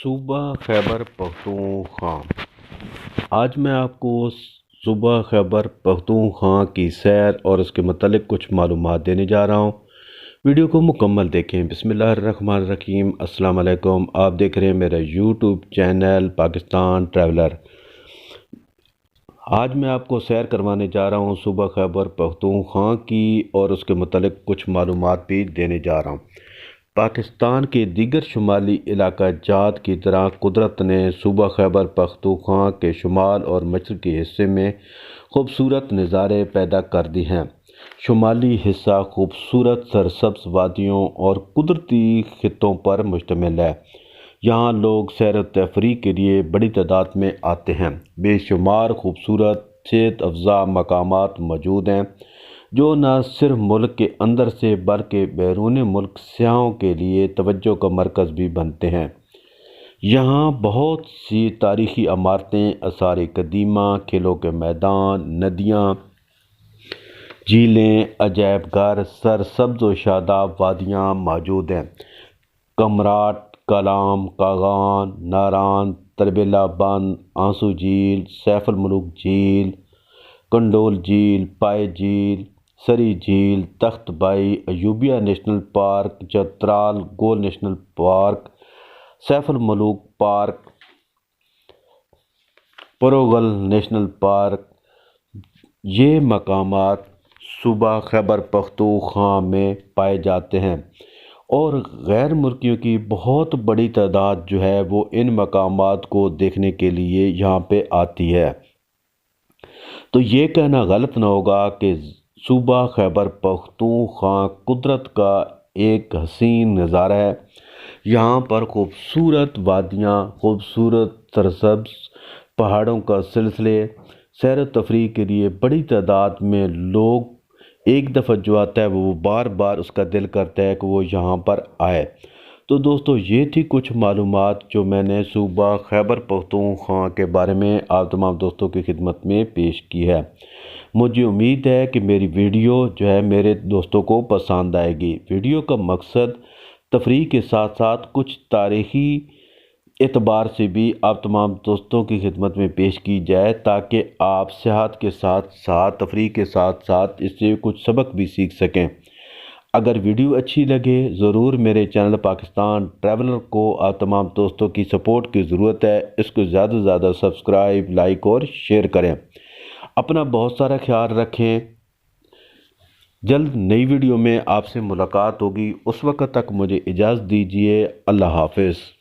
صوبہ خیبر پختونخوا۔ آج میں آپ کو صوبہ خیبر پختونخوا کی سیر اور اس کے متعلق کچھ معلومات دینے جا رہا ہوں۔ ویڈیو کو مکمل دیکھیں۔ بسم اللہ الرحمن الرحیم۔ السلام علیکم۔ آپ دیکھ رہے ہیں میرا یوٹیوب چینل پاکستان ٹریولر۔ آج میں آپ کو سیر کروانے جا رہا ہوں صوبہ خیبر پختونخوا کی اور اس کے متعلق کچھ معلومات بھی دینے جا رہا ہوں۔ پاکستان کے دیگر شمالی علاقہ جات کی طرح قدرت نے صوبہ خیبر پختونخوا کے شمال اور مشرقی حصے میں خوبصورت نظارے پیدا کر دی ہیں۔ شمالی حصہ خوبصورت سرسبز وادیوں اور قدرتی خطوں پر مشتمل ہے۔ یہاں لوگ سیر و تفریح کے لیے بڑی تعداد میں آتے ہیں۔ بے شمار خوبصورت صحت افزا مقامات موجود ہیں جو نہ صرف ملک کے اندر سے بلکہ بیرون ملک سیاحوں کے لیے توجہ کا مرکز بھی بنتے ہیں۔ یہاں بہت سی تاریخی عمارتیں، آثار قدیمہ، کھیلوں کے میدان، ندیاں، جھیلیں، عجائب گھر، سرسبز و شاداب وادیاں موجود ہیں۔ کمراٹ، کالام، کاغان، ناران، تربیلا بند، آنسو جھیل، سیف الملوک جھیل، کنڈول جھیل، پائے جھیل، سری جھیل، Takht Bhai, Ayubia National Park, Chitral Gol National Park, Saiful Muluk Park, Broghil National Park, یہ مقامات صوبہ خیبر پختونخوا میں پائے جاتے ہیں اور غیر ملکیوں کی بہت بڑی تعداد جو ہے وہ ان مقامات کو دیکھنے کے لیے یہاں پہ آتی ہے۔ تو یہ کہنا غلط نہ ہوگا کہ صوبہ خیبر پختونخوا قدرت کا ایک حسین نظارہ ہے۔ یہاں پر خوبصورت وادیاں، خوبصورت سرسبز پہاڑوں کا سلسلے، سیر و تفریح کے لیے بڑی تعداد میں لوگ ایک دفعہ جو آتا ہے وہ بار بار اس کا دل کرتا ہے کہ وہ یہاں پر آئے۔ تو دوستو یہ تھی کچھ معلومات جو میں نے صوبہ خیبر پختونخوا کے بارے میں آپ تمام دوستوں کی خدمت میں پیش کی ہے۔ مجھے امید ہے کہ میری ویڈیو جو ہے میرے دوستوں کو پسند آئے گی۔ ویڈیو کا مقصد تفریح کے ساتھ ساتھ کچھ تاریخی اعتبار سے بھی آپ تمام دوستوں کی خدمت میں پیش کی جائے تاکہ آپ سیاحت کے ساتھ ساتھ تفریح کے ساتھ ساتھ اس سے کچھ سبق بھی سیکھ سکیں۔ اگر ویڈیو اچھی لگے ضرور میرے چینل پاکستان ٹریولر کو آپ تمام دوستوں کی سپورٹ کی ضرورت ہے۔ اس کو زیادہ سے زیادہ سبسکرائب، لائک اور شیئر کریں۔ اپنا بہت سارا خیال رکھیں۔ جلد نئی ویڈیو میں آپ سے ملاقات ہوگی۔ اس وقت تک مجھے اجازت دیجیے۔ اللہ حافظ۔